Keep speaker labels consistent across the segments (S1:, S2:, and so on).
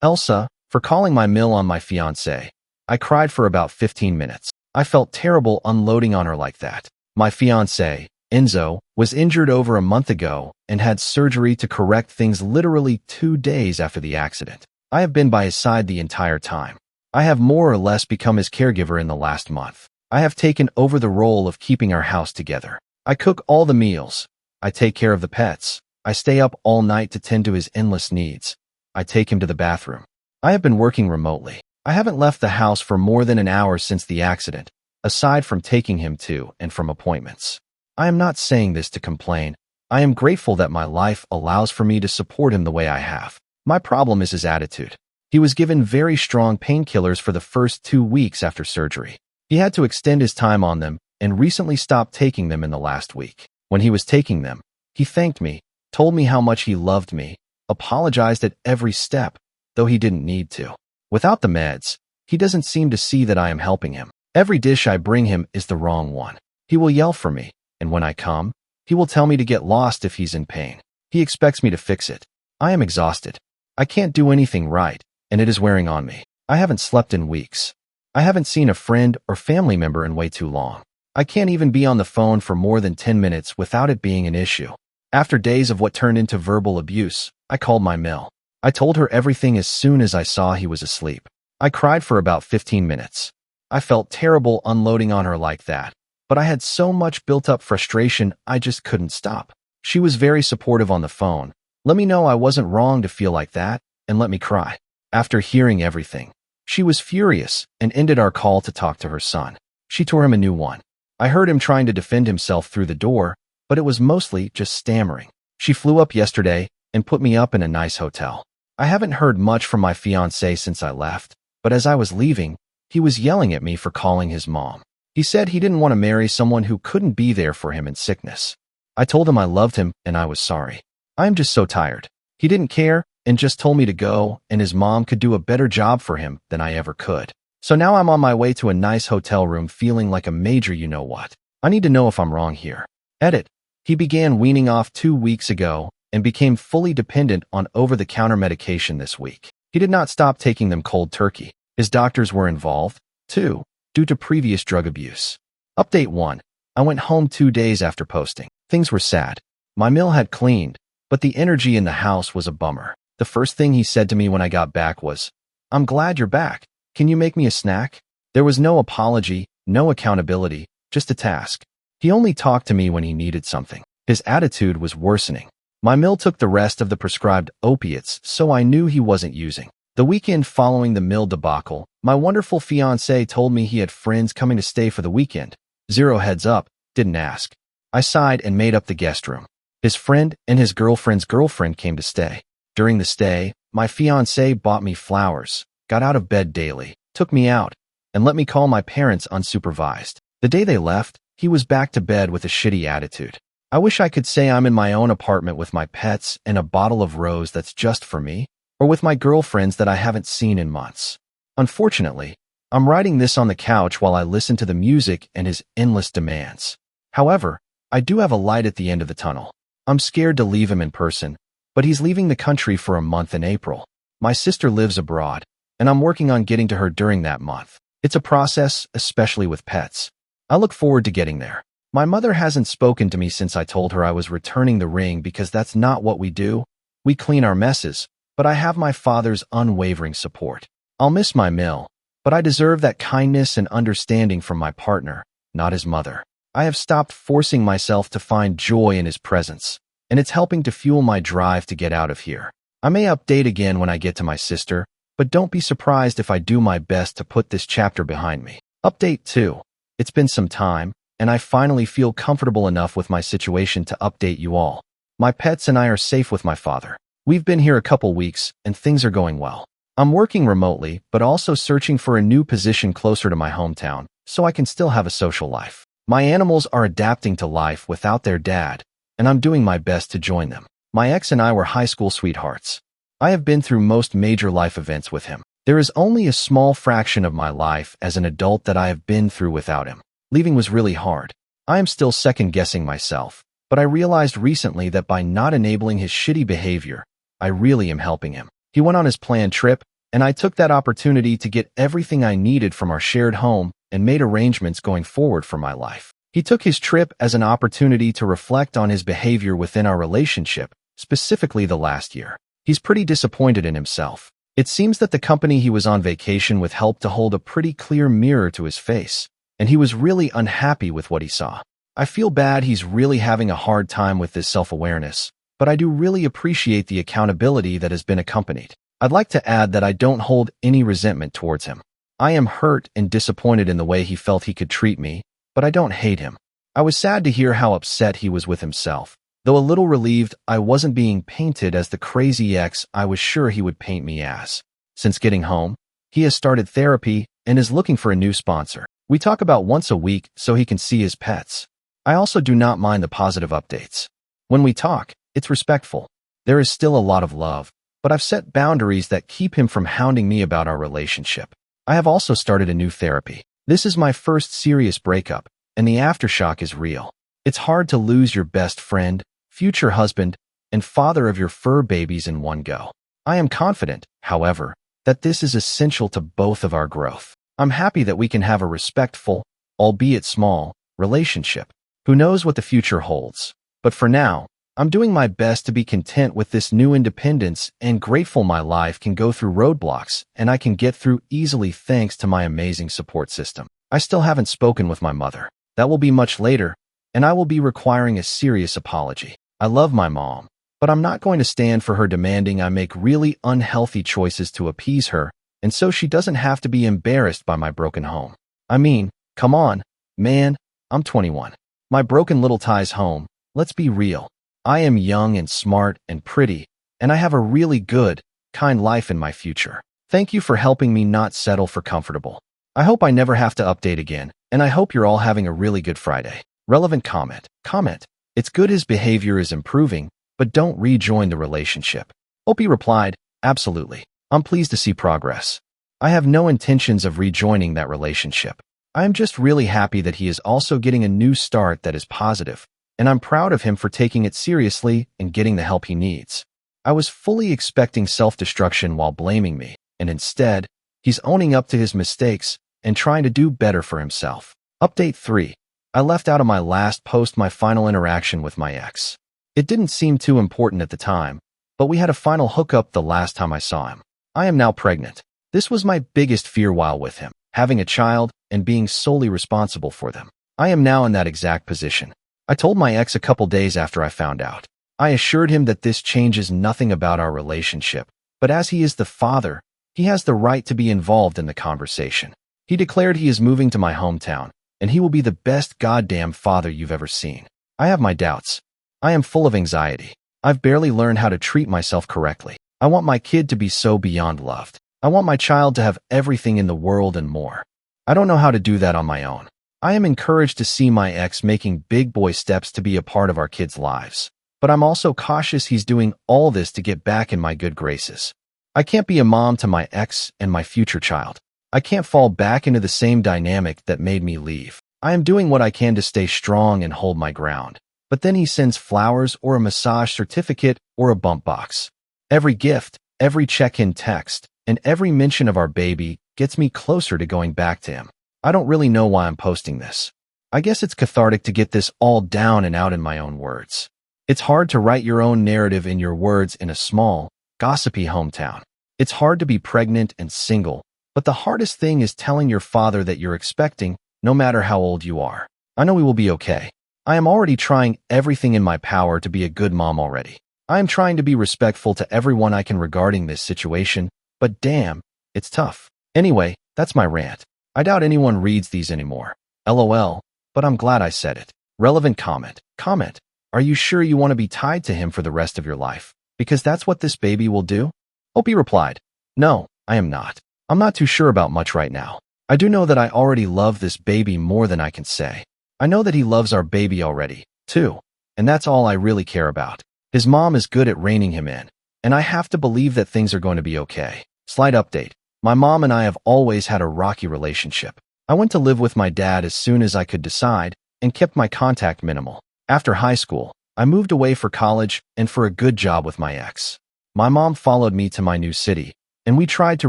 S1: Elsa, for calling my mill on my fiancé. I cried for about 15 minutes. I felt terrible unloading on her like that. My fiancé, Enzo, was injured over a month ago and had surgery to correct things literally 2 days after the accident. I have been by his side the entire time. I have more or less become his caregiver in the last month. I have taken over the role of keeping our house together. I cook all the meals. I take care of the pets. I stay up all night to tend to his endless needs. I take him to the bathroom. I have been working remotely. I haven't left the house for more than an hour since the accident, aside from taking him to and from appointments. I am not saying this to complain. I am grateful that my life allows for me to support him the way I have. My problem is his attitude. He was given very strong painkillers for the first 2 weeks after surgery. He had to extend his time on them and recently stopped taking them in the last week. When he was taking them, he thanked me, told me how much he loved me, apologized at every step, though he didn't need to. Without the meds, he doesn't seem to see that I am helping him. Every dish I bring him is the wrong one. He will yell for me, and when I come, he will tell me to get lost if he's in pain. He expects me to fix it. I am exhausted. I can't do anything right, and it is wearing on me. I haven't slept in weeks. I haven't seen a friend or family member in way too long. I can't even be on the phone for more than 10 minutes without it being an issue. After days of what turned into verbal abuse, I called my mill. I told her everything as soon as I saw he was asleep. I cried for about 15 minutes. I felt terrible unloading on her like that, but I had so much built-up frustration I just couldn't stop. She was very supportive on the phone, let me know I wasn't wrong to feel like that, and let me cry. After hearing everything, she was furious and ended our call to talk to her son. She tore him a new one. I heard him trying to defend himself through the door, but it was mostly just stammering. She flew up yesterday and put me up in a nice hotel. I haven't heard much from my fiancé since I left, but as I was leaving, he was yelling at me for calling his mom. He said he didn't want to marry someone who couldn't be there for him in sickness. I told him I loved him and I was sorry. I am just so tired. He didn't care and just told me to go, and his mom could do a better job for him than I ever could. So now I'm on my way to a nice hotel room feeling like a major you-know-what. I need to know if I'm wrong here. Edit. He began weaning off 2 weeks ago and became fully dependent on over-the-counter medication this week. He did not stop taking them cold turkey. His doctors were involved, too, due to previous drug abuse. Update 1. I went home 2 days after posting. Things were sad. My mill had cleaned, but the energy in the house was a bummer. The first thing he said to me when I got back was, "I'm glad you're back. Can you make me a snack?" There was no apology, no accountability, just a task. He only talked to me when he needed something. His attitude was worsening. My mill took the rest of the prescribed opiates, so I knew he wasn't using. The weekend following the mill debacle, my wonderful fiancé told me he had friends coming to stay for the weekend. Zero heads up, didn't ask. I sighed and made up the guest room. His friend and his girlfriend's girlfriend came to stay. During the stay, my fiancé bought me flowers, got out of bed daily, took me out, and let me call my parents unsupervised. The day they left, he was back to bed with a shitty attitude. I wish I could say I'm in my own apartment with my pets and a bottle of rose that's just for me, or with my girlfriends that I haven't seen in months. Unfortunately, I'm writing this on the couch while I listen to the music and his endless demands. However, I do have a light at the end of the tunnel. I'm scared to leave him in person, but he's leaving the country for a month in April. My sister lives abroad, and I'm working on getting to her during that month. It's a process, especially with pets. I look forward to getting there. My mother hasn't spoken to me since I told her I was returning the ring because that's not what we do. We clean our messes, but I have my father's unwavering support. I'll miss my mill, but I deserve that kindness and understanding from my partner, not his mother. I have stopped forcing myself to find joy in his presence, and it's helping to fuel my drive to get out of here. I may update again when I get to my sister, but don't be surprised if I do my best to put this chapter behind me. Update 2. It's been some time, and I finally feel comfortable enough with my situation to update you all. My pets and I are safe with my father. We've been here a couple weeks, and things are going well. I'm working remotely, but also searching for a new position closer to my hometown, so I can still have a social life. My animals are adapting to life without their dad, and I'm doing my best to join them. My ex and I were high school sweethearts. I have been through most major life events with him. There is only a small fraction of my life as an adult that I have been through without him. Leaving was really hard. I am still second-guessing myself, but I realized recently that by not enabling his shitty behavior, I really am helping him. He He went on his planned trip, and I took that opportunity to get everything I needed from our shared home and made arrangements going forward for my life. He took his trip as an opportunity to reflect on his behavior within our relationship, specifically the last year. He's pretty disappointed in himself. It seems that the company he was on vacation with helped to hold a pretty clear mirror to his face, and he was really unhappy with what he saw. I feel bad he's really having a hard time with this self-awareness, but I do really appreciate the accountability that has been accompanied. I'd like to add that I don't hold any resentment towards him. I am hurt and disappointed in the way he felt he could treat me, but I don't hate him. I was sad to hear how upset he was with himself, though a little relieved I wasn't being painted as the crazy ex I was sure he would paint me as. Since getting home, he has started therapy and is looking for a new sponsor. We talk about once a week so he can see his pets. I also do not mind the positive updates. When we talk, it's respectful. There is still a lot of love, but I've set boundaries that keep him from hounding me about our relationship. I have also started a new therapy. This is my first serious breakup, and the aftershock is real. It's hard to lose your best friend, future husband, and father of your fur babies in one go. I am confident, however, that this is essential to both of our growth. I'm happy that we can have a respectful, albeit small, relationship. Who knows what the future holds? But for now, I'm doing my best to be content with this new independence and grateful my life can go through roadblocks and I can get through easily thanks to my amazing support system. I still haven't spoken with my mother. That will be much later, and I will be requiring a serious apology. I love my mom, but I'm not going to stand for her demanding I make really unhealthy choices to appease her, and so she doesn't have to be embarrassed by my broken home. I mean, come on, man, I'm 21. My broken little ties home, let's be real. I am young and smart and pretty, and I have a really good, kind life in my future. Thank you for helping me not settle for comfortable. I hope I never have to update again, and I hope you're all having a really good Friday. Relevant comment. It's good his behavior is improving, but don't rejoin the relationship. Opie replied, absolutely. I'm pleased to see progress. I have no intentions of rejoining that relationship. I am just really happy that he is also getting a new start that is positive, and I'm proud of him for taking it seriously and getting the help he needs. I was fully expecting self-destruction while blaming me, and instead, he's owning up to his mistakes and trying to do better for himself. Update 3. I left out of my last post my final interaction with my ex. It didn't seem too important at the time, but we had a final hookup the last time I saw him. I am now pregnant. This was my biggest fear while with him, having a child and being solely responsible for them. I am now in that exact position. I told my ex a couple days after I found out. I assured him that this changes nothing about our relationship, but as he is the father, he has the right to be involved in the conversation. He declared he is moving to my hometown, and he will be the best goddamn father you've ever seen. I have my doubts. I am full of anxiety. I've barely learned how to treat myself correctly. I want my kid to be so beyond loved. I want my child to have everything in the world and more. I don't know how to do that on my own. I am encouraged to see my ex making big boy steps to be a part of our kids' lives, but I'm also cautious he's doing all this to get back in my good graces. I can't be a mom to my ex and my future child. I can't fall back into the same dynamic that made me leave. I am doing what I can to stay strong and hold my ground, but then he sends flowers or a massage certificate or a bump box. Every gift, every check-in text, and every mention of our baby gets me closer to going back to him. I don't really know why I'm posting this. I guess it's cathartic to get this all down and out in my own words. It's hard to write your own narrative in your words in a small, gossipy hometown. It's hard to be pregnant and single, but the hardest thing is telling your father that you're expecting, no matter how old you are. I know we will be okay. I am already trying everything in my power to be a good mom already. I am trying to be respectful to everyone I can regarding this situation, but damn, it's tough. Anyway, that's my rant. I doubt anyone reads these anymore. LOL, but I'm glad I said it. Relevant comment. Are you sure you want to be tied to him for the rest of your life? Because that's what this baby will do? Opie replied, no, I am not. I'm not too sure about much right now. I do know that I already love this baby more than I can say. I know that he loves our baby already, too, and that's all I really care about. His mom is good at reining him in, and I have to believe that things are going to be okay. Slight update. My mom and I have always had a rocky relationship. I went to live with my dad as soon as I could decide and kept my contact minimal. After high school, I moved away for college and for a good job with my ex. My mom followed me to my new city, and we tried to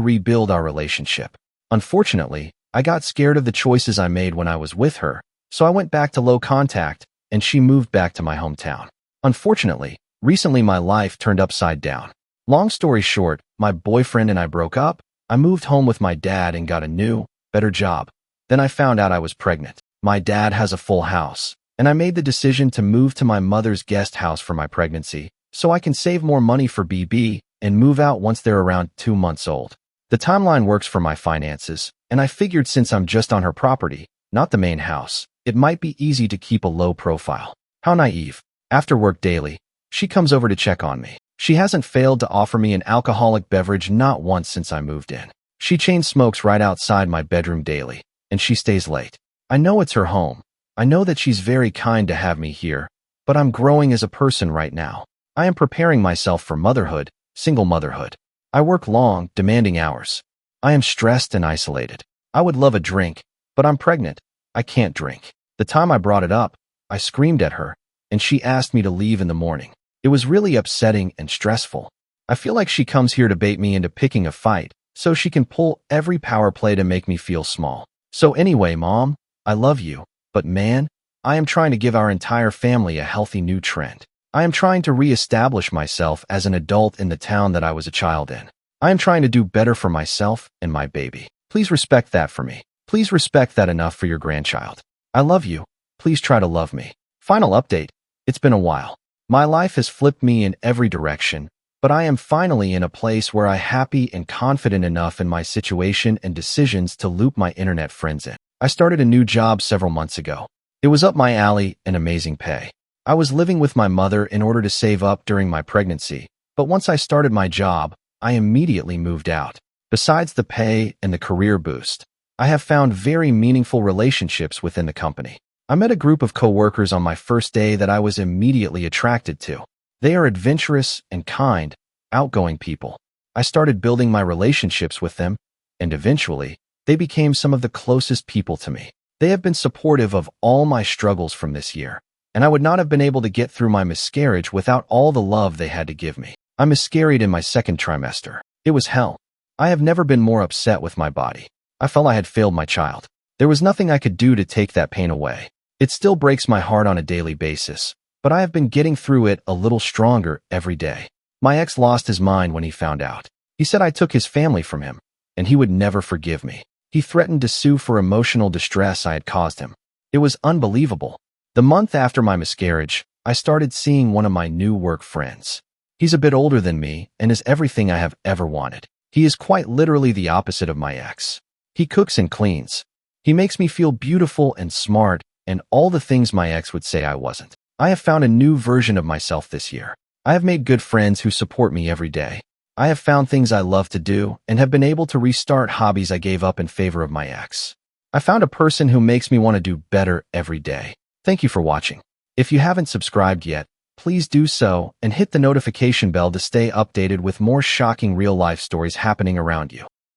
S1: rebuild our relationship. Unfortunately, I got scared of the choices I made when I was with her, so I went back to low contact, and she moved back to my hometown. Unfortunately, recently my life turned upside down. Long story short, my boyfriend and I broke up. I moved home with my dad and got a new, better job. Then I found out I was pregnant. My dad has a full house, and I made the decision to move to my mother's guest house for my pregnancy, so I can save more money for BB and move out once they're around 2 months old. The timeline works for my finances, and I figured since I'm just on her property, not the main house, it might be easy to keep a low profile. How naive. After work daily, she comes over to check on me. She hasn't failed to offer me an alcoholic beverage not once since I moved in. She chain smokes right outside my bedroom daily, and she stays late. I know it's her home. I know that she's very kind to have me here, but I'm growing as a person right now. I am preparing myself for motherhood, single motherhood. I work long, demanding hours. I am stressed and isolated. I would love a drink, but I'm pregnant. I can't drink. The time I brought it up, I screamed at her, and she asked me to leave in the morning. It was really upsetting and stressful. I feel like she comes here to bait me into picking a fight, so she can pull every power play to make me feel small. So anyway, Mom, I love you, but man, I am trying to give our entire family a healthy new trend. I am trying to re-establish myself as an adult in the town that I was a child in. I am trying to do better for myself and my baby. Please respect that for me. Please respect that enough for your grandchild. I love you. Please try to love me. Final update. It's been a while. My life has flipped me in every direction, but I am finally in a place where I'm happy and confident enough in my situation and decisions to loop my internet friends in. I started a new job several months ago. It was up my alley and amazing pay. I was living with my mother in order to save up during my pregnancy, but once I started my job, I immediately moved out. Besides the pay and the career boost, I have found very meaningful relationships within the company. I met a group of coworkers on my first day that I was immediately attracted to. They are adventurous and kind, outgoing people. I started building my relationships with them, and eventually, they became some of the closest people to me. They have been supportive of all my struggles from this year, and I would not have been able to get through my miscarriage without all the love they had to give me. I miscarried in my second trimester. It was hell. I have never been more upset with my body. I felt I had failed my child. There was nothing I could do to take that pain away. It still breaks my heart on a daily basis, but I have been getting through it a little stronger every day. My ex lost his mind when he found out. He said I took his family from him, and he would never forgive me. He threatened to sue for emotional distress I had caused him. It was unbelievable. The month after my miscarriage, I started seeing one of my new work friends. He's a bit older than me and is everything I have ever wanted. He is quite literally the opposite of my ex. He cooks and cleans. He makes me feel beautiful and smart and all the things my ex would say I wasn't. I have found a new version of myself this year. I have made good friends who support me every day. I have found things I love to do and have been able to restart hobbies I gave up in favor of my ex. I found a person who makes me want to do better every day. Thank you for watching. If you haven't subscribed yet, please do so and hit the notification bell to stay updated with more shocking real-life stories happening around you.